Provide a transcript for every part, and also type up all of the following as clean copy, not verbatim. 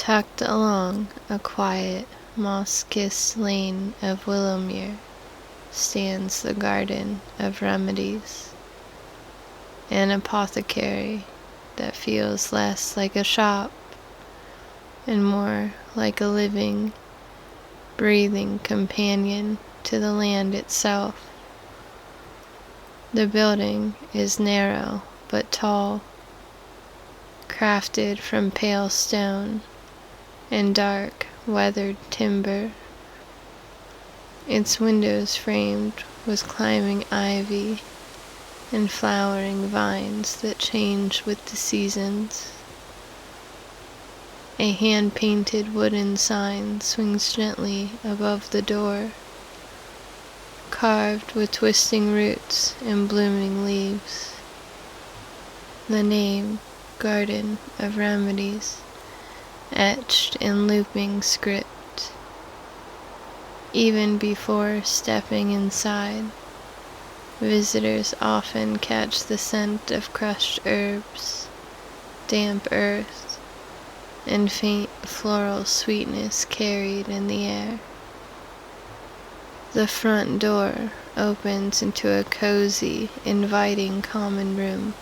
Tucked along a quiet, moss-kissed lane of Willowmere stands the Garden of Remedies, an apothecary that feels less like a shop and more like a living, breathing companion to the land itself. The building is narrow but tall, crafted from pale stone and dark, weathered timber. Its windows framed with climbing ivy and flowering vines that change with the seasons. A hand-painted wooden sign swings gently above the door, carved with twisting roots and blooming leaves. The name, Garden of Remedies, etched in looping script. Even before stepping inside, visitors often catch the scent of crushed herbs, damp earth, and faint floral sweetness carried in the air. The front door opens into a cozy, inviting common room,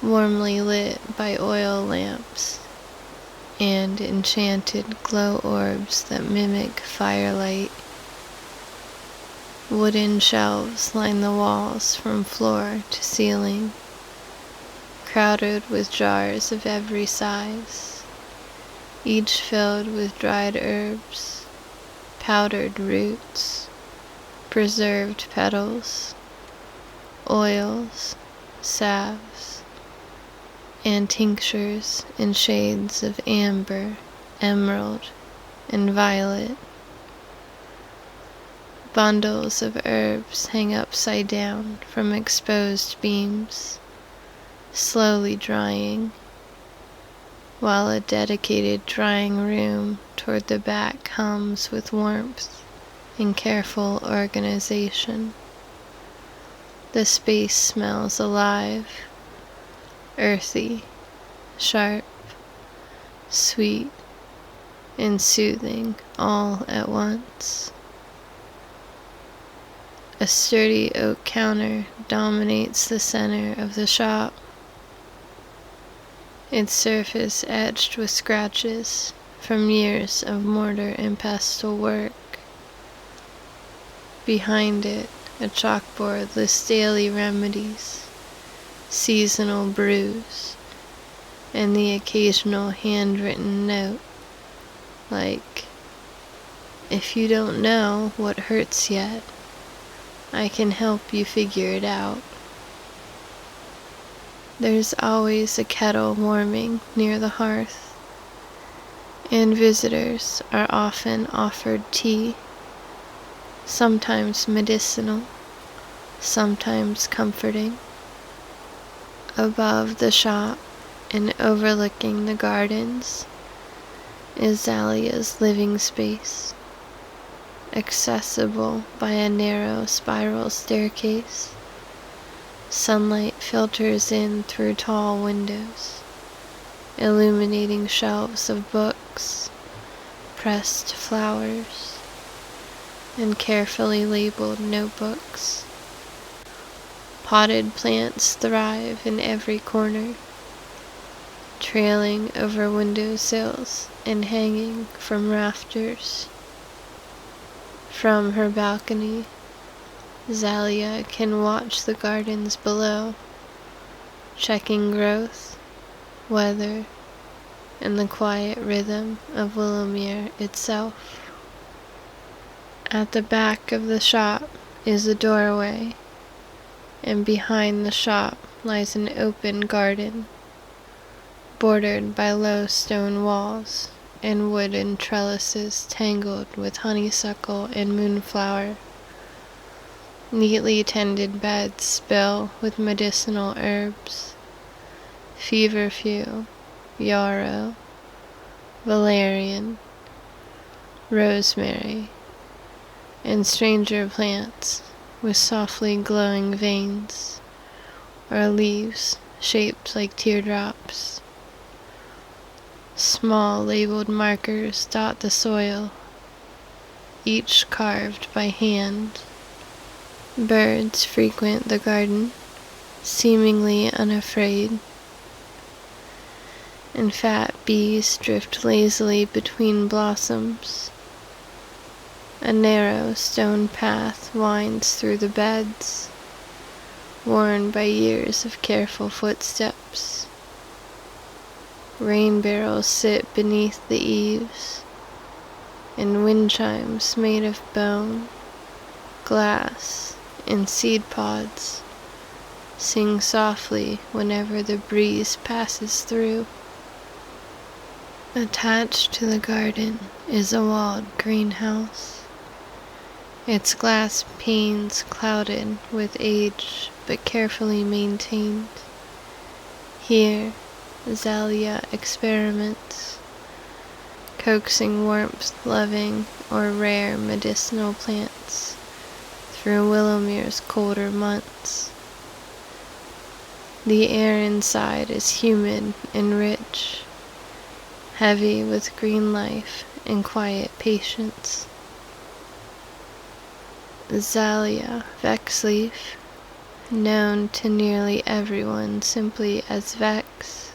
warmly lit by oil lamps and enchanted glow orbs that mimic firelight. Wooden shelves line the walls from floor to ceiling, crowded with jars of every size, each filled with dried herbs, powdered roots, preserved petals, oils, salves, and tinctures in shades of amber, emerald, and violet. Bundles of herbs hang upside down from exposed beams, slowly drying, while a dedicated drying room toward the back hums with warmth and careful organization. The space smells alive, earthy, sharp, sweet, and soothing all at once. A sturdy oak counter dominates the center of the shop, its surface etched with scratches from years of mortar and pestle work. Behind it, a chalkboard lists daily remedies, seasonal brews, and the occasional handwritten note, like, "If you don't know what hurts yet, I can help you figure it out." There's always a kettle warming near the hearth, and visitors are often offered tea, sometimes medicinal, sometimes comforting. Above the shop and overlooking the gardens is Zalia's living space, accessible by a narrow spiral staircase. Sunlight filters in through tall windows, illuminating shelves of books, pressed flowers, and carefully labeled notebooks. Potted plants thrive in every corner, trailing over windowsills and hanging from rafters. From her balcony, Zalia can watch the gardens below, checking growth, weather, and the quiet rhythm of Willowmere itself. At the back of the shop is a doorway, and behind the shop lies an open garden, bordered by low stone walls and wooden trellises tangled with honeysuckle and moonflower. Neatly tended beds spill with medicinal herbs, feverfew, yarrow, valerian, rosemary, and stranger plants with softly glowing veins or leaves shaped like teardrops. Small labeled markers dot the soil, each carved by hand. Birds frequent the garden, seemingly unafraid, and fat bees drift lazily between blossoms. A narrow stone path winds through the beds, worn by years of careful footsteps. Rain barrels sit beneath the eaves, and wind chimes made of bone, glass, and seed pods sing softly whenever the breeze passes through. Attached to the garden is a walled greenhouse, its glass panes clouded with age but carefully maintained. Here, Zalia experiments, coaxing warmth-loving or rare medicinal plants through Willowmere's colder months. The air inside is humid and rich, heavy with green life and quiet patience. Zalia Vexleaf, known to nearly everyone simply as Vex,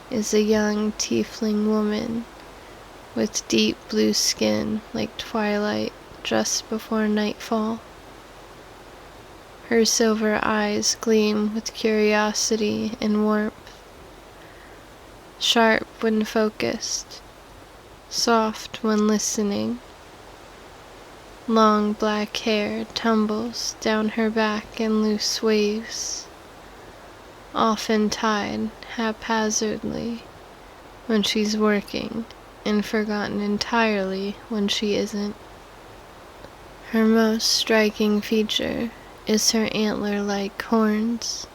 is a young tiefling woman with deep blue skin like twilight just before nightfall. Her silver eyes gleam with curiosity and warmth, sharp when focused, soft when listening. Long black hair tumbles down her back in loose waves, often tied haphazardly when she's working and forgotten entirely when she isn't. Her most striking feature is her antler-like horns,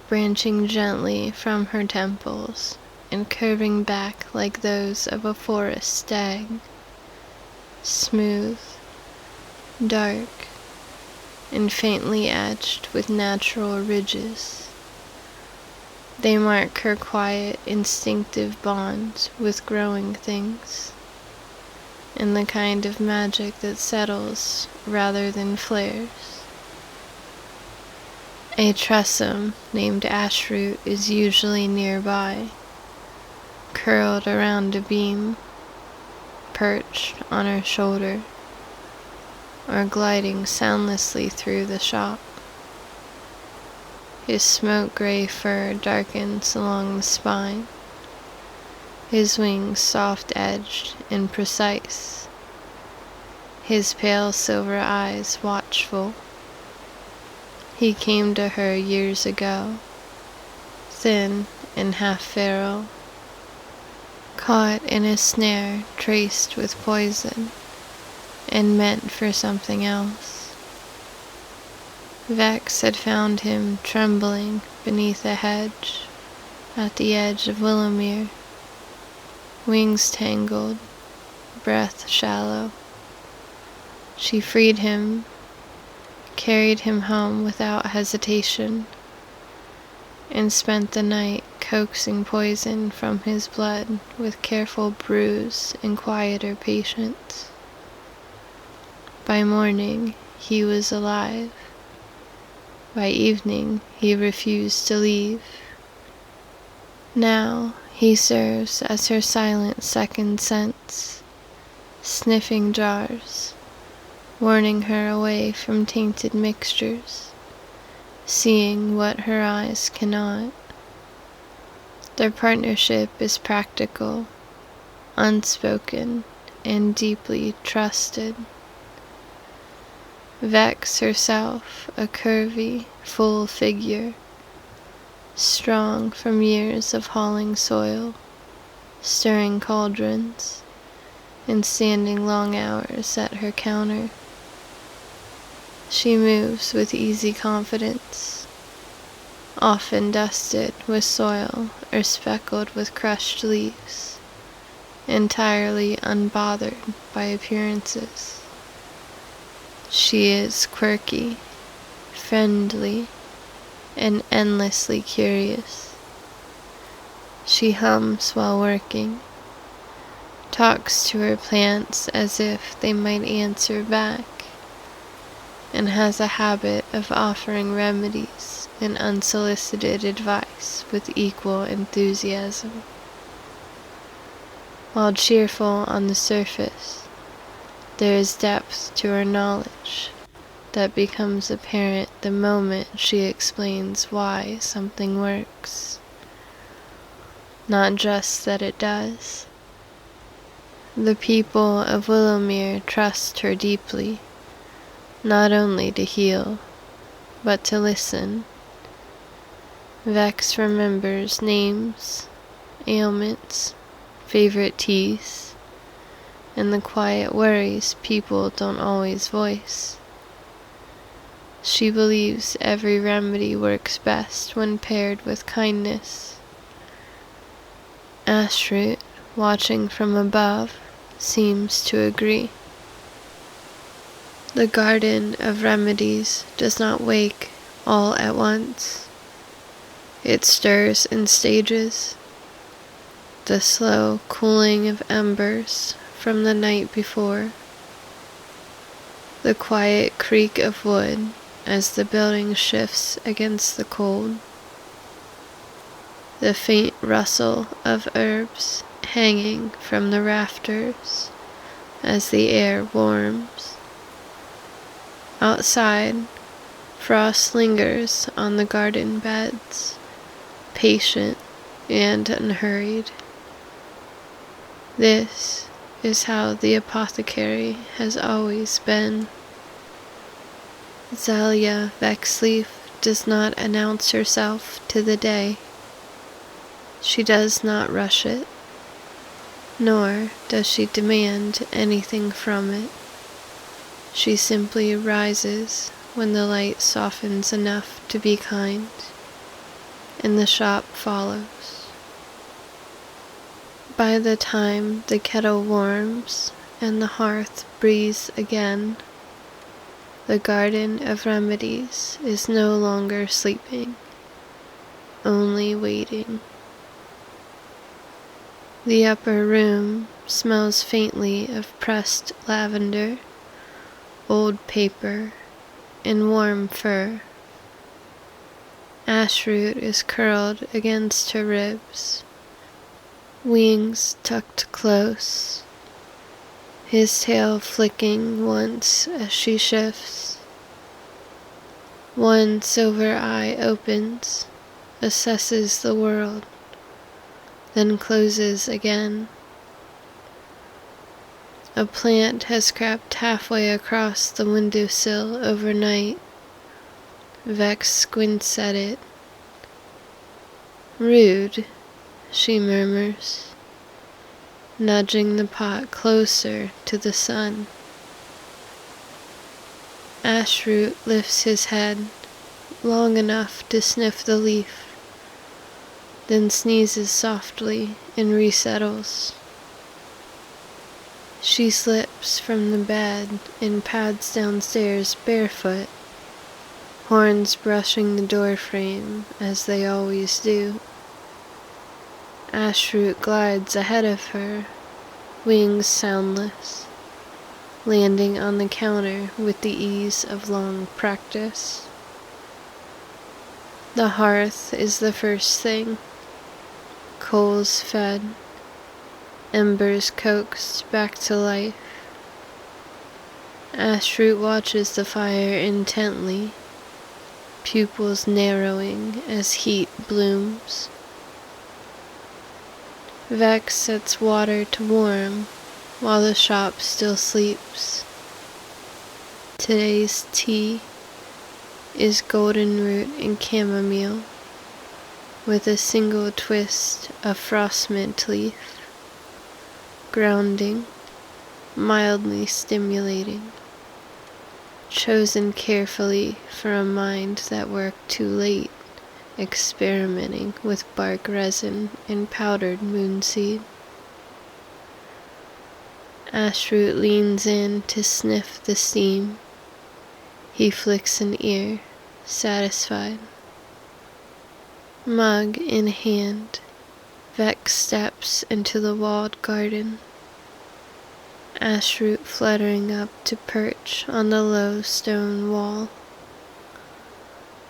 branching gently from her temples and curving back like those of a forest stag, smooth, dark, and faintly etched with natural ridges. They mark her quiet, instinctive bond with growing things, and the kind of magic that settles rather than flares. A tressum named Ashroot is usually nearby, curled around a beam, perched on her shoulder, or gliding soundlessly through the shop. His smoke-gray fur darkens along the spine, his wings soft-edged and precise, his pale silver eyes watchful. He came to her years ago, thin and half-feral, caught in a snare traced with poison, and meant for something else. Vex had found him trembling beneath a hedge at the edge of Willowmere, wings tangled, breath shallow. She freed him, carried him home without hesitation, and spent the night coaxing poison from his blood with careful brews and quieter patience. By morning, he was alive. By evening, he refused to leave. Now, he serves as her silent second sense, sniffing jars, warning her away from tainted mixtures, seeing what her eyes cannot. Their partnership is practical, unspoken, and deeply trusted. Vex herself, a curvy, full figure, strong from years of hauling soil, stirring cauldrons, and standing long hours at her counter. She moves with easy confidence, often dusted with soil or speckled with crushed leaves, entirely unbothered by appearances. She is quirky, friendly, and endlessly curious. She hums while working, talks to her plants as if they might answer back, and has a habit of offering remedies and unsolicited advice with equal enthusiasm. While cheerful on the surface, there is depth to her knowledge that becomes apparent the moment she explains why something works. Not just that it does. The people of Willowmere trust her deeply, not only to heal, but to listen. Vex remembers names, ailments, favorite teas, and the quiet worries people don't always voice. She believes every remedy works best when paired with kindness. Ashroot, watching from above, seems to agree. The Garden of Remedies does not wake all at once. It stirs in stages. The slow cooling of embers from the night before. The quiet creak of wood as the building shifts against the cold. The faint rustle of herbs hanging from the rafters as the air warms. Outside, frost lingers on the garden beds, patient and unhurried. This is how the apothecary has always been. Zalia Vexleaf does not announce herself to the day. She does not rush it, nor does she demand anything from it. She simply rises when the light softens enough to be kind, and the shop follows. By the time the kettle warms and the hearth breathes again, the Garden of Remedies is no longer sleeping, only waiting. The upper room smells faintly of pressed lavender, old paper, and warm fur. Ashroot is curled against her ribs, wings tucked close, his tail flicking once as she shifts. One silver eye opens, assesses the world, then closes again. A plant has crept halfway across the windowsill overnight. Vex squints at it. Rude, she murmurs, nudging the pot closer to the sun. Ashroot lifts his head long enough to sniff the leaf, then sneezes softly and resettles. She slips from the bed and pads downstairs barefoot, horns brushing the doorframe as they always do. Ashroot glides ahead of her, wings soundless, landing on the counter with the ease of long practice. The hearth is the first thing. Coals fed, embers coaxed back to life. Ashroot watches the fire intently, pupils narrowing as heat blooms. Vex sets water to warm while the shop still sleeps. Today's tea is golden root and chamomile, with a single twist of frost mint leaf, grounding, mildly stimulating, chosen carefully for a mind that worked too late, experimenting with bark resin and powdered moonseed. Ashroot leans in to sniff the steam. He flicks an ear, satisfied. Mug in hand, Vex steps into the walled garden, ashroot fluttering up to perch on the low stone wall.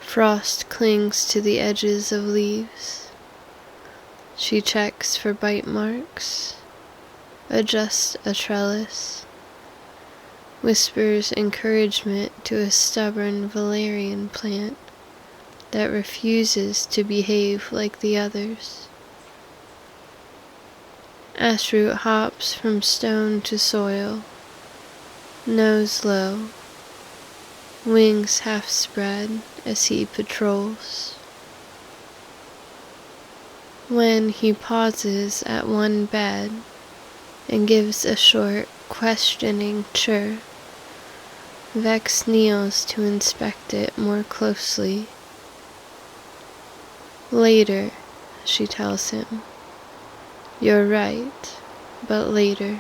Frost clings to the edges of leaves. She checks for bite marks, adjusts a trellis, whispers encouragement to a stubborn valerian plant that refuses to behave like the others. Ashroot hops from stone to soil, nose low, wings half spread as he patrols. When he pauses at one bed and gives a short, questioning chirr, Vex kneels to inspect it more closely. Later, she tells him. You're right, but later.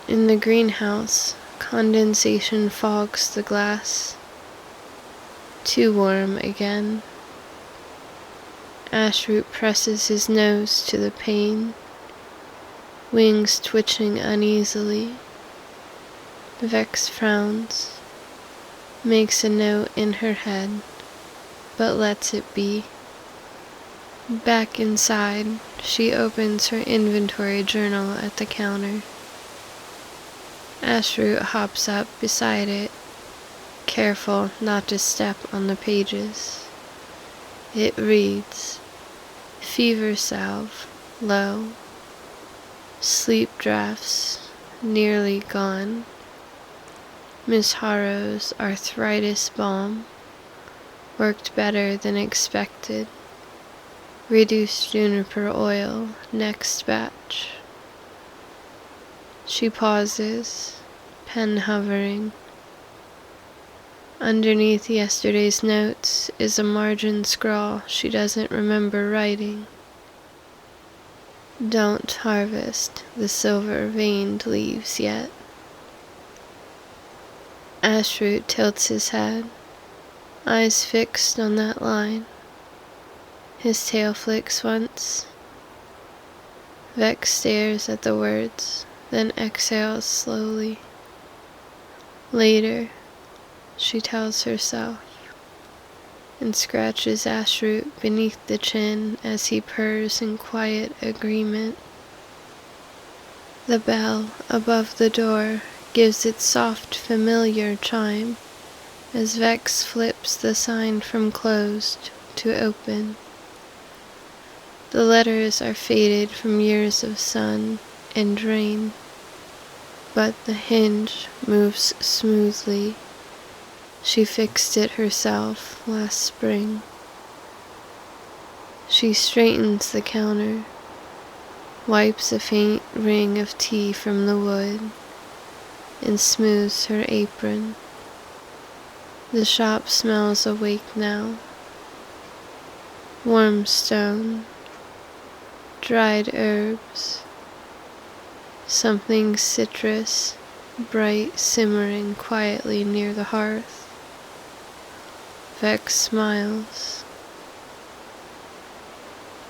In the greenhouse, condensation fogs the glass. Too warm again. Ashroot presses his nose to the pane, wings twitching uneasily. Vex frowns, makes a note in her head, but lets it be. Back inside, she opens her inventory journal at the counter. Ashroot hops up beside it, careful not to step on the pages. It reads, fever salve, low, sleep drafts, nearly gone, Miss Harrow's arthritis balm, worked better than expected, reduced juniper oil, next batch. She pauses, pen hovering. Underneath yesterday's notes is a margin scrawl she doesn't remember writing. Don't harvest the silver-veined leaves yet. Ashroot tilts his head, eyes fixed on that line. His tail flicks once. Vex stares at the words, then exhales slowly. Later, she tells herself, and scratches Ashroot beneath the chin as he purrs in quiet agreement. The bell above the door gives its soft, familiar chime as Vex flips the sign from closed to open. The letters are faded from years of sun and rain, but the hinge moves smoothly. She fixed it herself last spring. She straightens the counter, wipes a faint ring of tea from the wood, and smooths her apron. The shop smells awake now. Warm stone, dried herbs, something citrus, bright simmering quietly near the hearth. Vex smiles.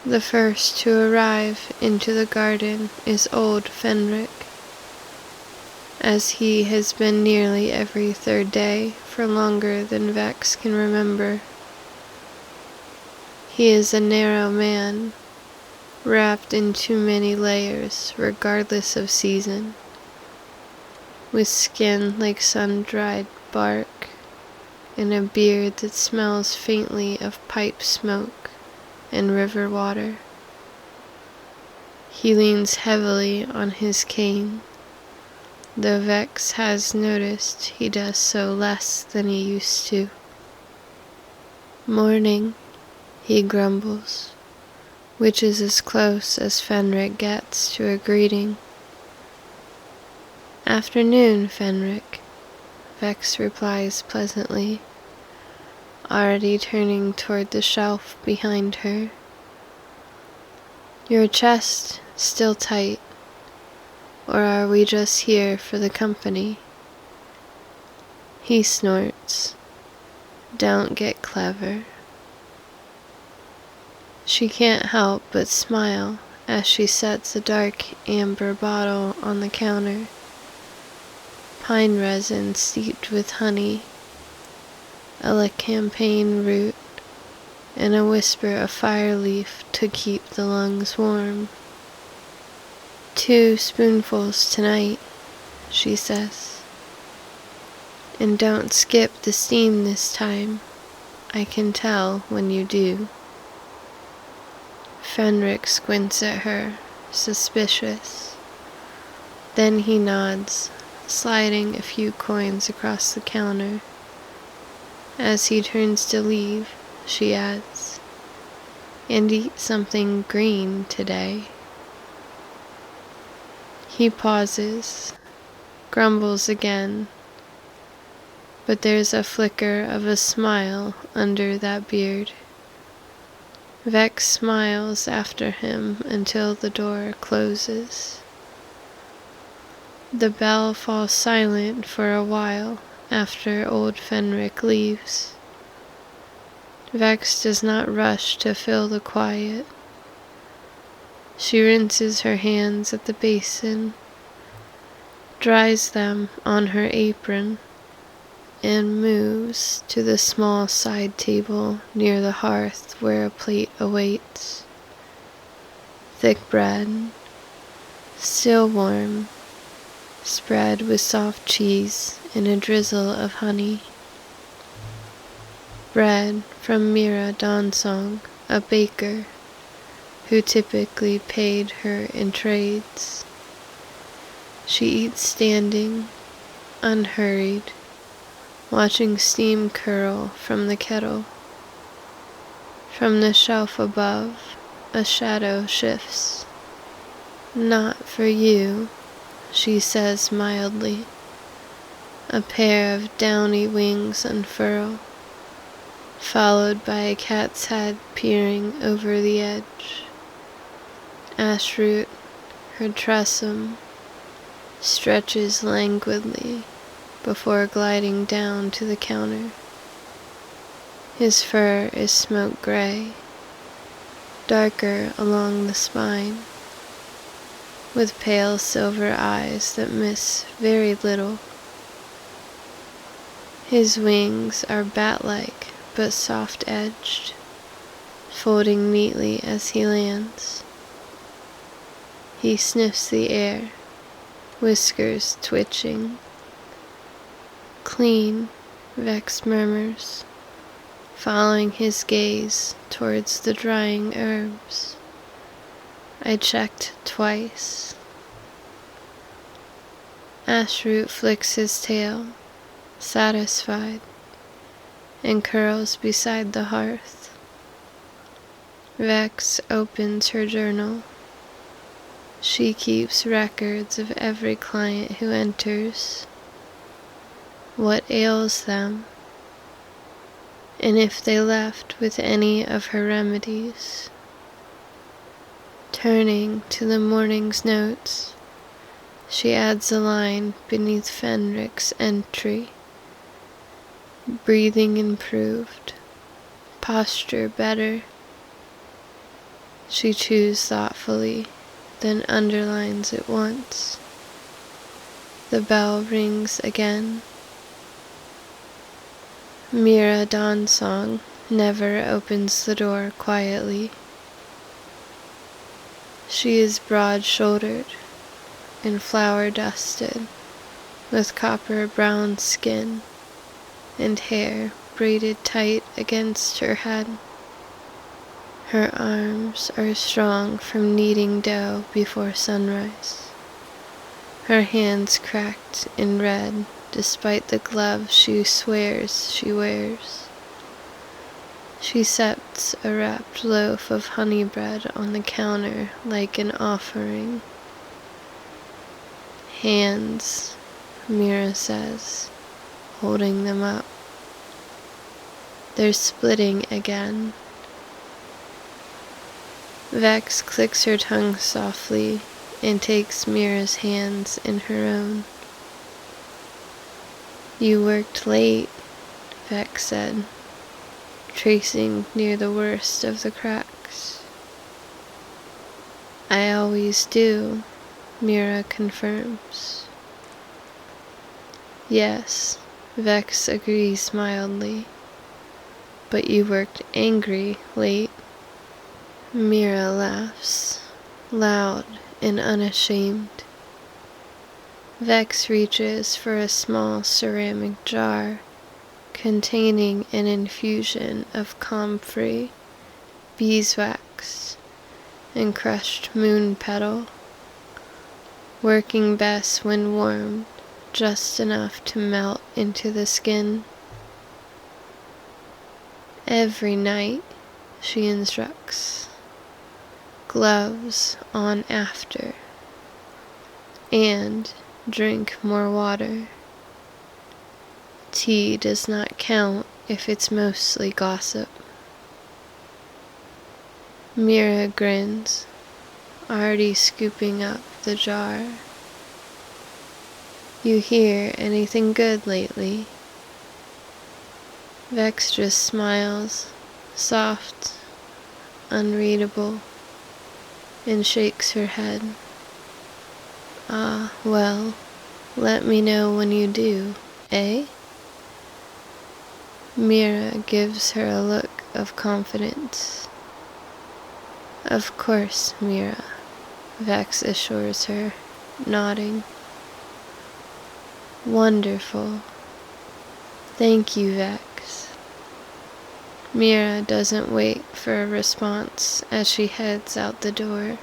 The first to arrive into the garden is old Fenric, as he has been nearly every third day for longer than Vex can remember. He is a narrow man, wrapped in too many layers regardless of season, with skin like sun-dried bark, and a beard that smells faintly of pipe smoke and river water. He leans heavily on his cane, though Vex has noticed he does so less than he used to. Morning, he grumbles, which is as close as Fenric gets to a greeting. Afternoon, Fenric, Vex replies pleasantly, already turning toward the shelf behind her. Your chest still tight, or are we just here for the company? He snorts. Don't get clever. She can't help but smile as she sets a dark amber bottle on the counter. Pine resin steeped with honey, a campaign root, and a whisper of fire leaf to keep the lungs warm. 2 spoonfuls tonight, she says. And don't skip the steam this time. I can tell when you do. Fenric squints at her, suspicious. Then he nods, sliding a few coins across the counter. As he turns to leave, she adds, and eat something green today. He pauses, grumbles again, but there's a flicker of a smile under that beard. Vex smiles after him until the door closes. The bell falls silent for a while after old Fenric leaves. Vex does not rush to fill the quiet. She rinses her hands at the basin, dries them on her apron, and moves to the small side table near the hearth where a plate awaits. Thick bread, still warm, spread with soft cheese and a drizzle of honey. Bread from Mira Donsong, a baker, who typically paid her in trades. She eats standing, unhurried, watching steam curl from the kettle. From the shelf above, a shadow shifts. Not for you, she says mildly. A pair of downy wings unfurl, followed by a cat's head peering over the edge. Ashroot, her tressum, stretches languidly before gliding down to the counter. His fur is smoke gray, darker along the spine, with pale silver eyes that miss very little. His wings are bat-like but soft-edged, folding neatly as he lands. He sniffs the air, whiskers twitching. Clean, Vex murmurs, following his gaze towards the drying herbs. I checked twice. Ashroot flicks his tail, satisfied, and curls beside the hearth. Vex opens her journal. She keeps records of every client who enters, what ails them, and if they left with any of her remedies. Turning to the morning's notes, she adds a line beneath Fenric's entry. Breathing improved, posture better. She chews thoughtfully, then underlines it once. The bell rings again. Mira Donsong never opens the door quietly. She is broad-shouldered and flower-dusted, with copper-brown skin and hair braided tight against her head. Her arms are strong from kneading dough before sunrise. Her hands cracked and red despite the gloves she swears she wears. She sets a wrapped loaf of honey bread on the counter like an offering. Hands, Mira says, holding them up. They're splitting again. Vex clicks her tongue softly and takes Mira's hands in her own. You worked late, Vex said, tracing near the worst of the cracks. I always do, Mira confirms. Yes, Vex agrees mildly. But you worked angry late. Mira laughs, loud and unashamed. Vex reaches for a small ceramic jar containing an infusion of comfrey, beeswax, and crushed moon petal, working best when warmed, just enough to melt into the skin. Every night, she instructs. Gloves on after. And drink more water. Tea does not count if it's mostly gossip. Mira grins, already scooping up the jar. You hear anything good lately? Vex just smiles, soft, unreadable, and shakes her head. Ah, well, let me know when you do, eh? Mira gives her a look of confidence. Of course, Mira, Vex assures her, nodding. Wonderful. Thank you, Vex. Mira doesn't wait for a response as she heads out the door.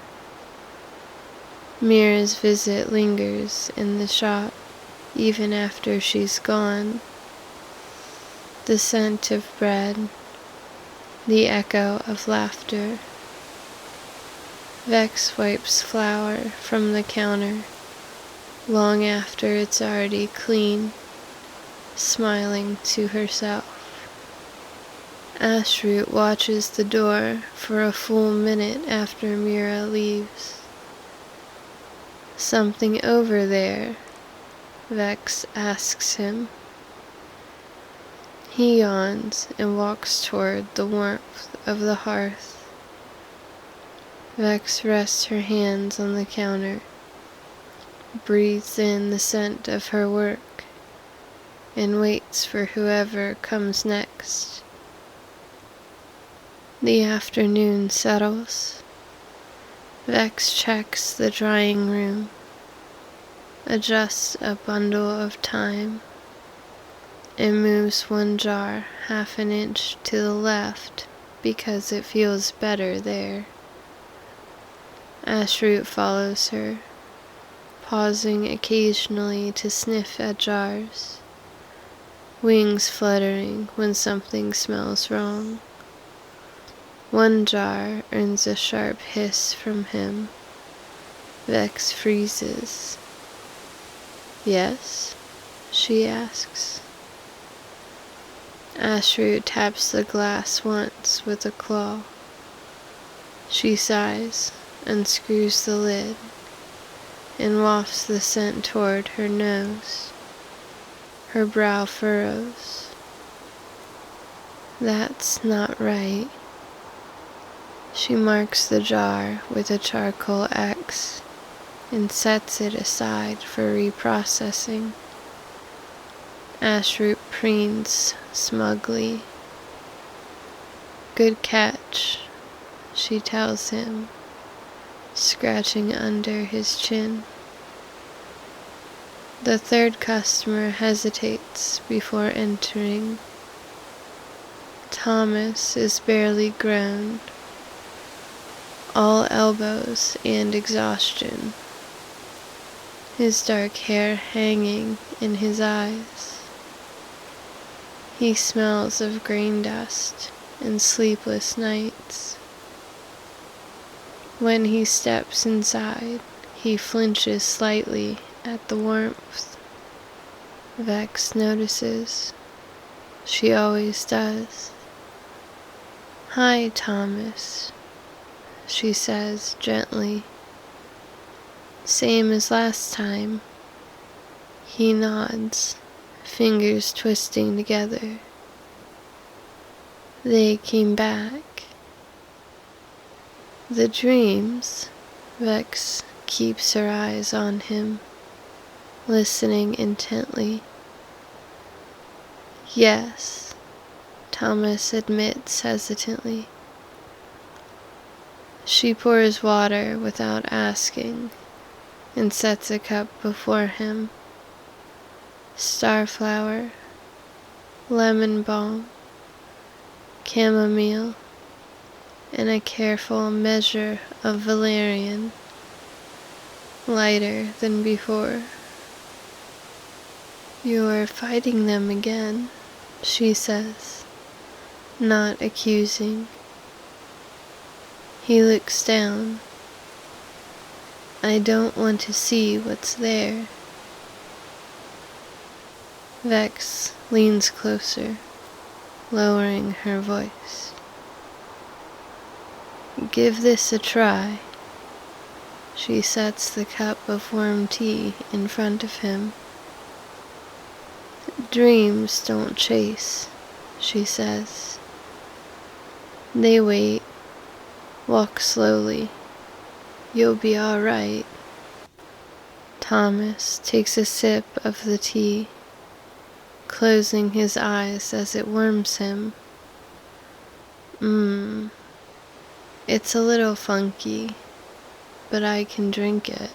Mira's visit lingers in the shop even after she's gone. The scent of bread, the echo of laughter. Vex wipes flour from the counter long after it's already clean, smiling to herself. Ashroot watches the door for a full minute after Mira leaves. Something over there? Vex asks him. He yawns and walks toward the warmth of the hearth. Vex rests her hands on the counter, breathes in the scent of her work, and waits for whoever comes next. The afternoon settles. Vex checks the drying room, adjusts a bundle of thyme, and moves one jar half an inch to the left because it feels better there. Ashroot follows her, pausing occasionally to sniff at jars, wings fluttering when something smells wrong. One jar earns a sharp hiss from him. Vex freezes. Yes? She asks. Ashroot taps the glass once with a claw. She sighs, unscrews the lid, and wafts the scent toward her nose. Her brow furrows. That's not right. She marks the jar with a charcoal X and sets it aside for reprocessing. Ashroot preens smugly. Good catch, she tells him, scratching under his chin. The third customer hesitates before entering. Thomas is barely grown, all elbows and exhaustion, his dark hair hanging in his eyes. He smells of grain dust and sleepless nights. When he steps inside, he flinches slightly at the warmth. Vex notices. She always does. Hi, Thomas, she says gently. Same as last time. He nods, fingers twisting together. They came back. The dreams, Vex keeps her eyes on him, listening intently. Yes, Thomas admits hesitantly. She pours water without asking and sets a cup before him. Starflower, lemon balm, chamomile, and a careful measure of valerian, lighter than before. "You're fighting them again," she says, not accusing. He looks down. "I don't want to see what's there." Vex leans closer, lowering her voice. "Give this a try." She sets the cup of warm tea in front of him. "Dreams don't chase," she says. "They wait. Walk slowly. You'll be all right." Thomas takes a sip of the tea, closing his eyes as it warms him. It's a little funky, but I can drink it."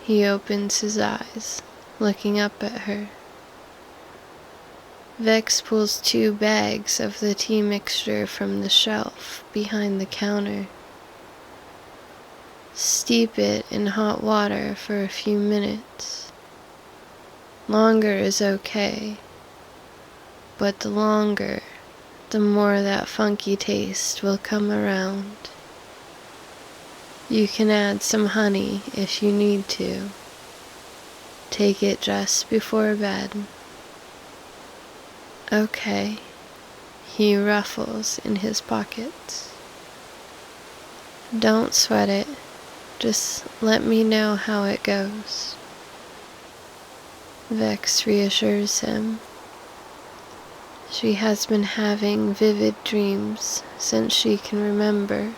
He opens his eyes, looking up at her. Vex pulls 2 bags of the tea mixture from the shelf behind the counter. "Steep it in hot water for a few minutes. Longer is okay, but the longer, the more that funky taste will come around. You can add some honey if you need to. Take it just before bed." "Okay." He ruffles in his pockets. "Don't sweat it. Just let me know how it goes." Vex reassures him. She has been having vivid dreams since she can remember,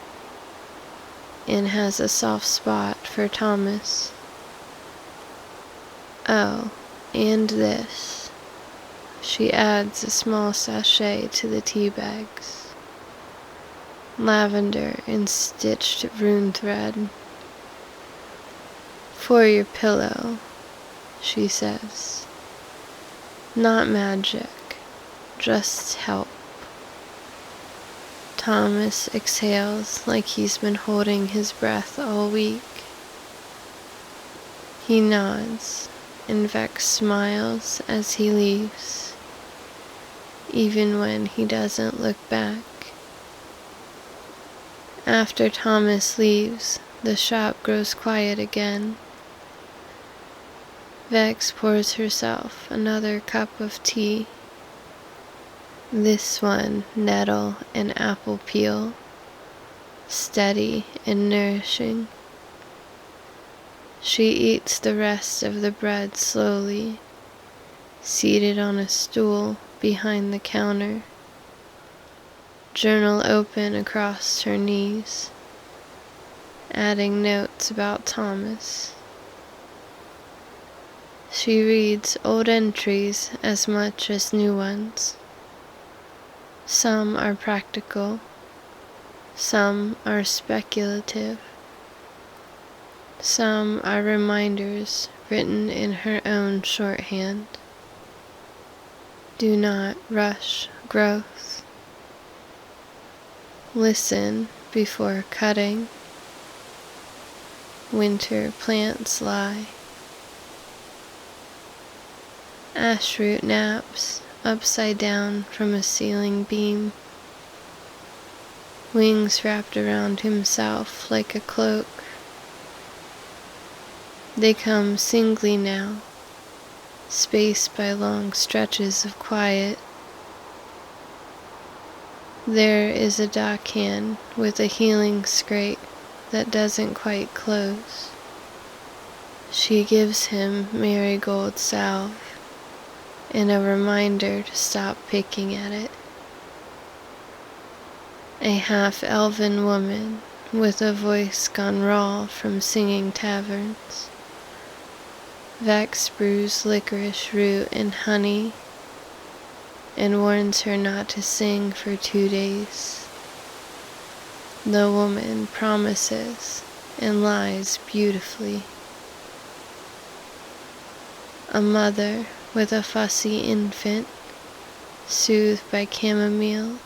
and has a soft spot for Thomas. "Oh, and this." She adds a small sachet to the tea bags. Lavender and stitched rune thread. "For your pillow," she says. "Not magic, just help." Thomas exhales like he's been holding his breath all week. He nods, and Vex smiles as he leaves, even when he doesn't look back. After Thomas leaves, the shop grows quiet again. Vex pours herself another cup of tea. This one nettle and apple peel, steady and nourishing. She eats the rest of the bread slowly, seated on a stool behind the counter, journal open across her knees, adding notes about Thomas. She reads old entries as much as new ones. Some are practical, some are speculative, some are reminders written in her own shorthand. Do not rush growth. Listen before cutting. Winter plants lie. Ashroot naps upside down from a ceiling beam, wings wrapped around himself like a cloak. They come singly now, spaced by long stretches of quiet. There is a dockhand with a healing scrape that doesn't quite close. She gives him marigold salve and a reminder to stop picking at it. A half-elven woman with a voice gone raw from singing taverns. Vex brews licorice root and honey, and warns her not to sing for 2 days. The woman promises and lies beautifully. A mother with a fussy infant, soothed by chamomile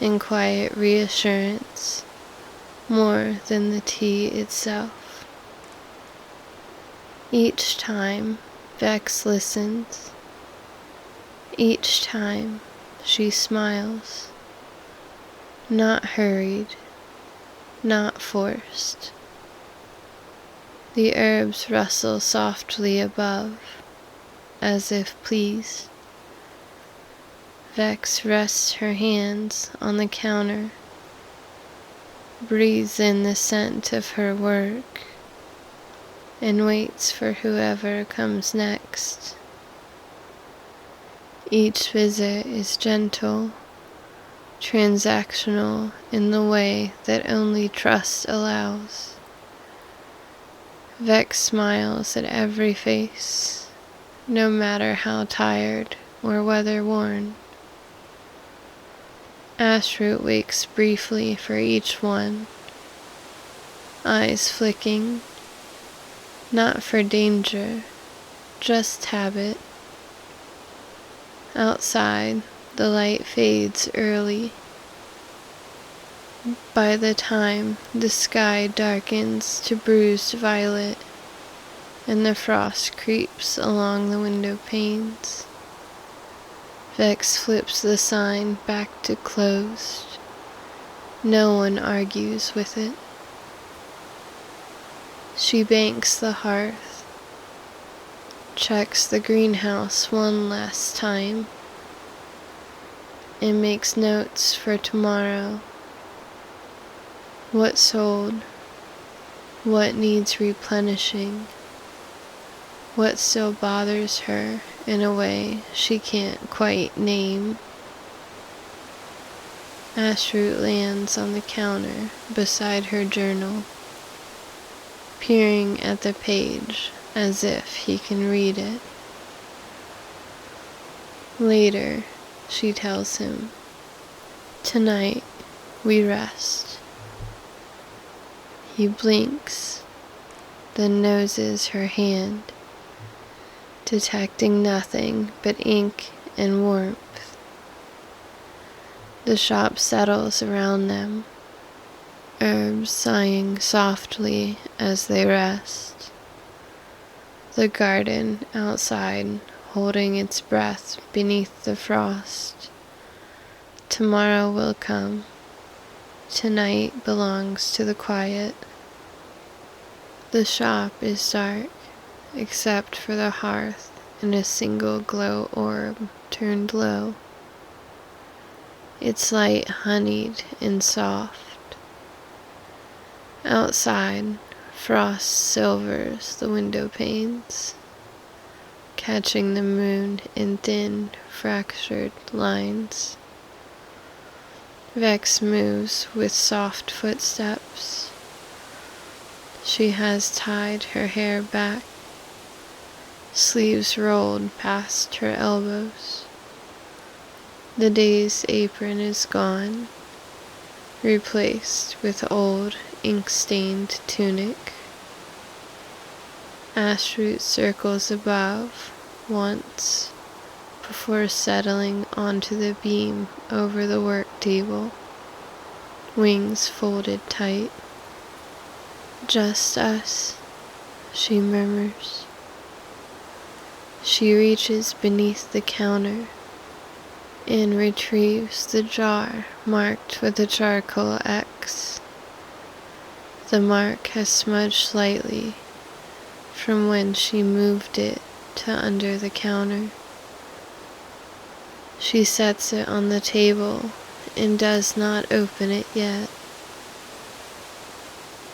and quiet reassurance, more than the tea itself. Each time Vex listens, each time she smiles, not hurried, not forced. The herbs rustle softly above, as if pleased. Vex rests her hands on the counter, breathes in the scent of her work, and waits for whoever comes next. Each visit is gentle, transactional in the way that only trust allows. Vex smiles at every face, no matter how tired or weather-worn. Ashroot wakes briefly for each one, eyes flicking, not for danger, just habit. Outside, the light fades early. By the time the sky darkens to bruised violet and the frost creeps along the window panes, Vex flips the sign back to closed. No one argues with it. She banks the hearth, checks the greenhouse one last time, and makes notes for tomorrow. What sold, what needs replenishing, what still bothers her in a way she can't quite name. Ashroot lands on the counter beside her journal, peering at the page as if he can read it. Later, she tells him, "Tonight, we rest." He blinks, then noses her hand, detecting nothing but ink and warmth. The shop settles around them, herbs sighing softly as they rest. The garden outside holding its breath beneath the frost. Tomorrow will come. Tonight belongs to the quiet. The shop is dark, except for the hearth and a single glow orb turned low. Its light honeyed and soft. Outside, frost silvers the window panes, catching the moon in thin, fractured lines. Vex moves with soft footsteps. She has tied her hair back, sleeves rolled past her elbows. The day's apron is gone, replaced with old, ink-stained tunic. Ashroot circles above once before settling onto the beam over the work table, wings folded tight. "Just us," she murmurs. She reaches beneath the counter and retrieves the jar marked with a charcoal X. The mark has smudged slightly from when she moved it to under the counter. She sets it on the table and does not open it yet.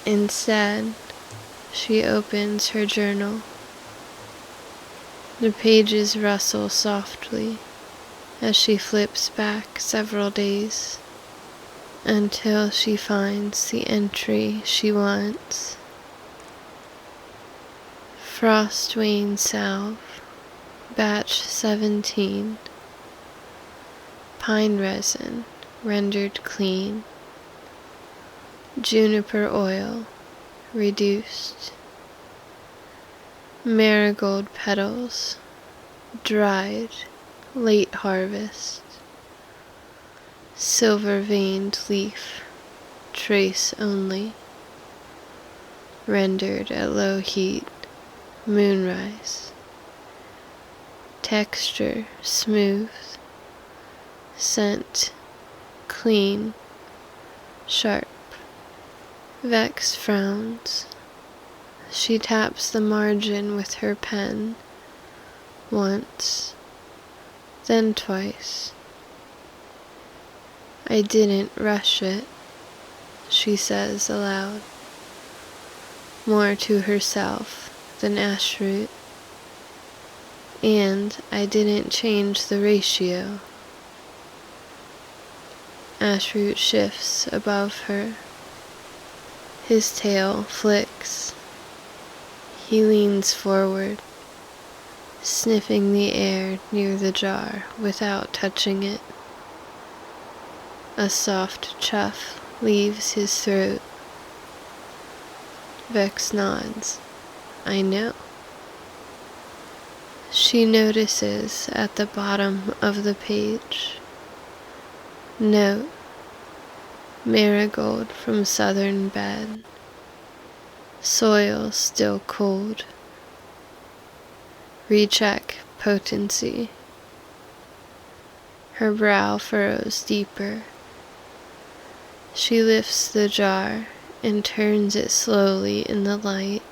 Instead, she opens her journal. The pages rustle softly as she flips back several days. until she finds the entry she wants. Frostwane Salve, Batch 17. Pine resin, rendered clean. Juniper oil, reduced. Marigold petals, dried, late harvest. Silver-veined leaf, trace only. Rendered at low heat, moonrise. Texture smooth. Scent clean, sharp. Vex frowns. She taps the margin with her pen, once, then twice. I didn't rush it, she says aloud, more to herself than Ashroot. And I didn't change the ratio. Ashroot shifts above her. His tail flicks. He leans forward, sniffing the air near the jar without touching it. A soft chuff leaves his throat. Vex nods. I know. She notices at the bottom of the page. Note: Marigold from southern bed. Soil still cold. Recheck potency. Her brow furrows deeper. She lifts the jar and turns it slowly in the light.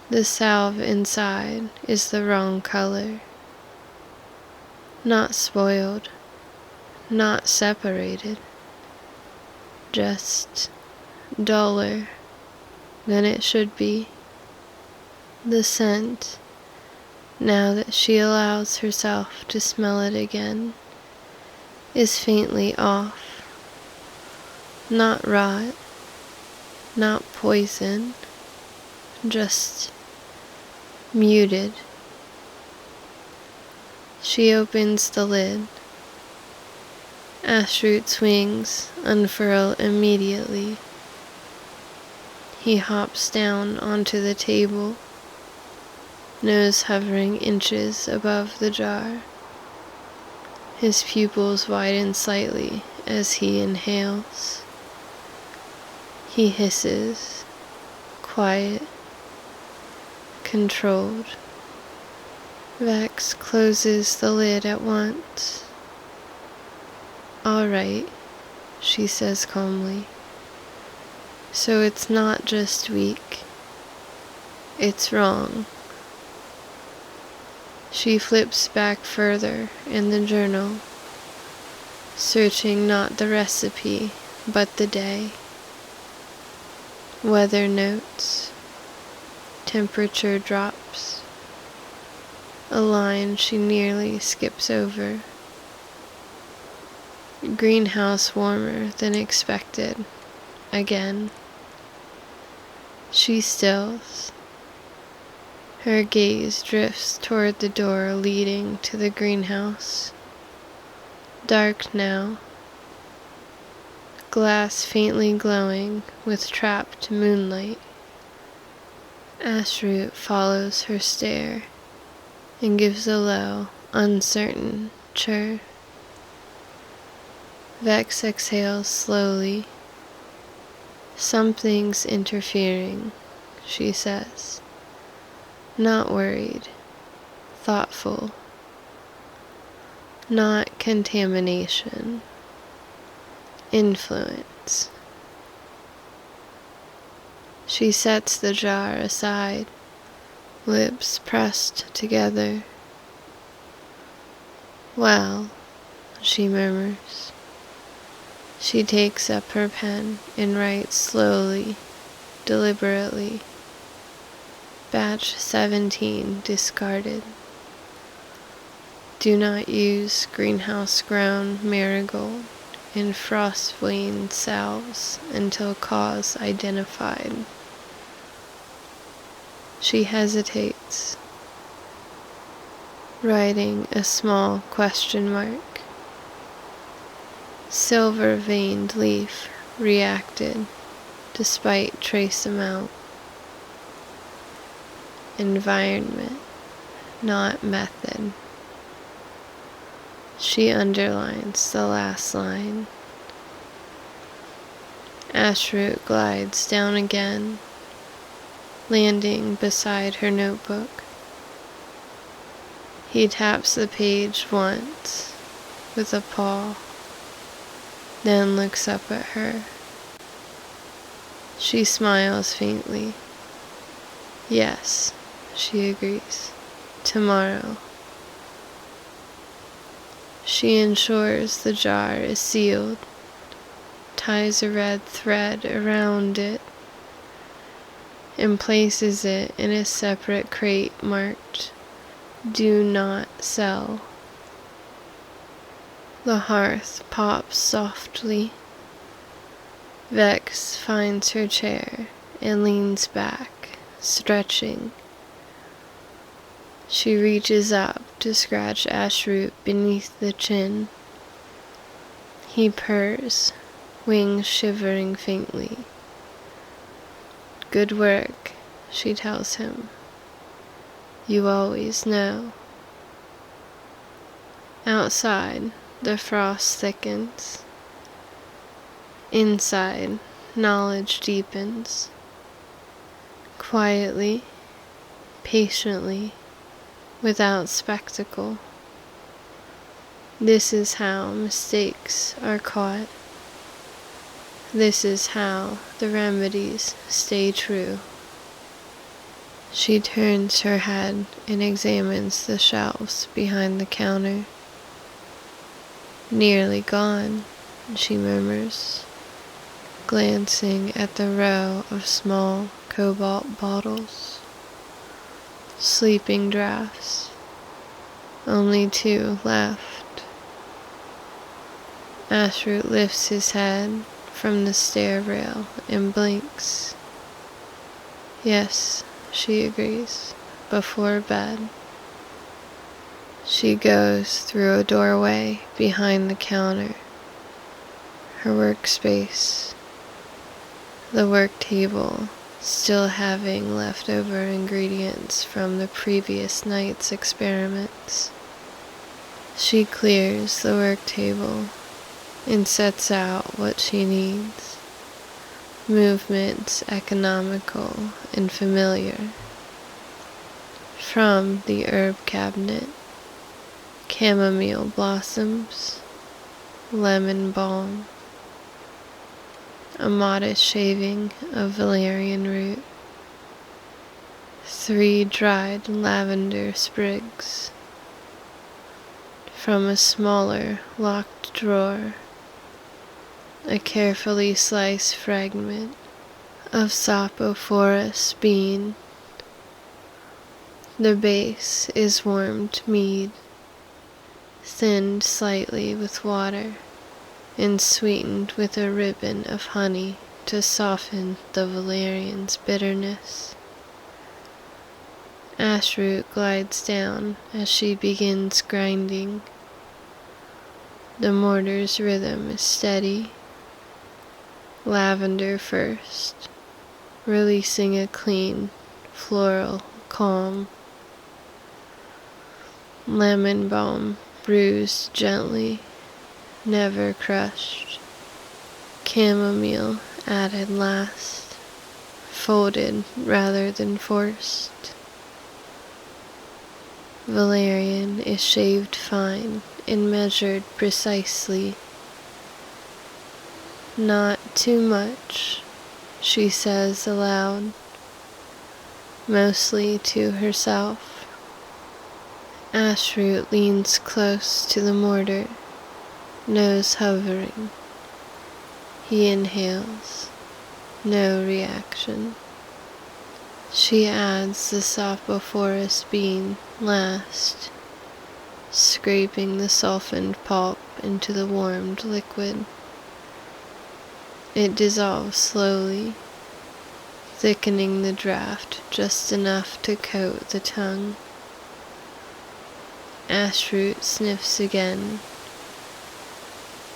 The salve inside is the wrong color. Not spoiled, not separated, just duller than it should be. The scent, now that she allows herself to smell it again, is faintly off. Not rot, not poison, just muted. She opens the lid. Ashroot's wings unfurl immediately. He hops down onto the table, nose hovering inches above the jar. His pupils widen slightly as he inhales. He hisses, quiet, controlled. Vex closes the lid at once. All right, she says calmly. So it's not just weak. It's wrong. She flips back further in the journal, searching not the recipe, but the day. Weather notes. Temperature drops. A line she nearly skips over. Greenhouse warmer than expected. Again. She stills. Her gaze drifts toward the door leading to the greenhouse. Dark now. Glass faintly glowing with trapped moonlight. Ashroot follows her stare and gives a low, uncertain chirr. Vex exhales slowly. Something's interfering, she says. Not worried, thoughtful. Not contamination. Influence. She sets the jar aside, lips pressed together. Well, she murmurs. She takes up her pen and writes slowly, deliberately. Batch 17 discarded. Do not use greenhouse-grown marigold. in frost-veined salves until cause identified. She hesitates, writing a small question mark. Silver-veined leaf reacted despite trace amount. Environment, not method. She underlines the last line. Ashroot glides down again, landing beside her notebook. He taps the page once with a paw, then looks up at her. She smiles faintly. Yes, she agrees. Tomorrow. She ensures the jar is sealed, ties a red thread around it, and places it in a separate crate marked "Do Not Sell." The hearth pops softly. Vex finds her chair and leans back, stretching. She reaches up to scratch Ashroot beneath the chin. He purrs, wings shivering faintly. Good work, she tells him. You always know. Outside, the frost thickens. Inside, knowledge deepens. Quietly, patiently, without spectacle. This is how mistakes are caught. This is how the remedies stay true. She turns her head and examines the shelves behind the counter. Nearly gone, she murmurs, glancing at the row of small cobalt bottles. Sleeping draughts. Only 2 left. Ashroot lifts his head from the stair rail and blinks. Yes, she agrees, before bed. She goes through a doorway behind the counter. Her workspace. The work table, still having leftover ingredients from the previous night's experiments. She clears the work table and sets out what she needs. Movements economical and familiar. From the herb cabinet, chamomile blossoms, lemon balm, a modest shaving of valerian root, 3 dried lavender sprigs. From a smaller locked drawer, a carefully sliced fragment of Sapophoros bean. The base is warmed mead, thinned slightly with water and sweetened with a ribbon of honey to soften the valerian's bitterness. Ashroot glides down as she begins grinding. The mortar's rhythm is steady. Lavender first, releasing a clean, floral calm. Lemon balm bruised gently, never crushed. Chamomile added last, folded rather than forced. Valerian is shaved fine and measured precisely. Not too much, she says aloud, mostly to herself. Ashroot leans close to the mortar, nose hovering. He inhales. No reaction. She adds the Sapophoros bean last, scraping the softened pulp into the warmed liquid. It dissolves slowly, thickening the draught just enough to coat the tongue. Ashroot sniffs again.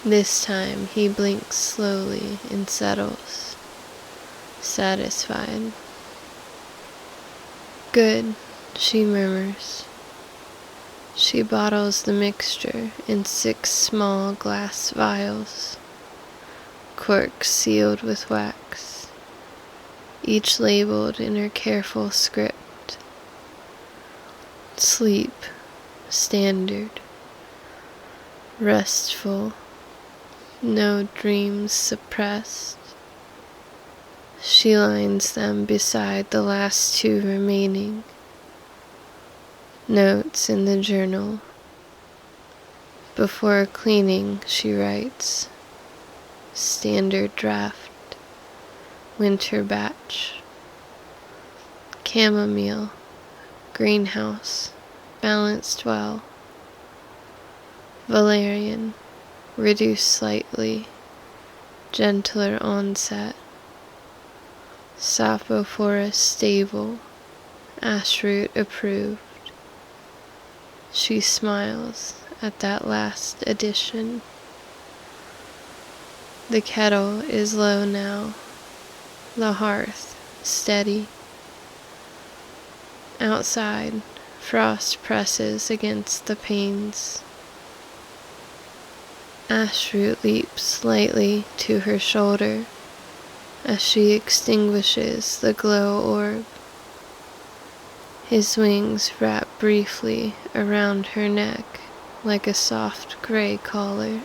This time he blinks slowly and settles, satisfied. Good, she murmurs. She bottles the mixture in 6 small glass vials, corks sealed with wax, each labeled in her careful script. Sleep, standard, restful, no dreams suppressed. She lines them beside the last 2 remaining. Notes in the journal. Before cleaning, she writes, standard draft, winter batch, chamomile, greenhouse, balanced well, valerian, reduced slightly, gentler onset, sapwophorus stable, ashroot approved. She smiles at that last addition. The kettle is low now, the hearth steady. Outside, frost presses against the panes. Ashroot leaps lightly to her shoulder as she extinguishes the glow orb. His wings wrap briefly around her neck like a soft gray collar.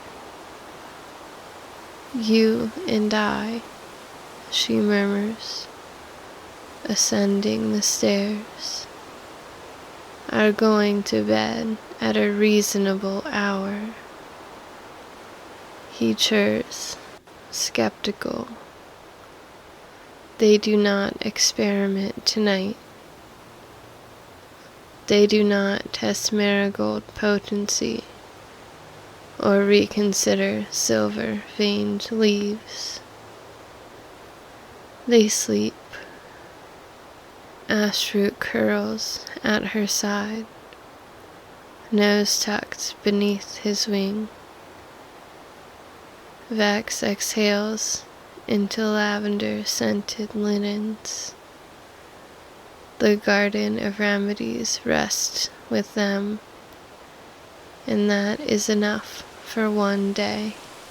You and I, she murmurs, ascending the stairs, are going to bed at a reasonable hour. He churs, skeptical. They do not experiment tonight. They do not test marigold potency or reconsider silver-veined leaves. They sleep. Ashroot curls at her side, nose tucked beneath his wing. Vex exhales into lavender-scented linens. The Garden of Remedies rests with them, and that is enough for one day.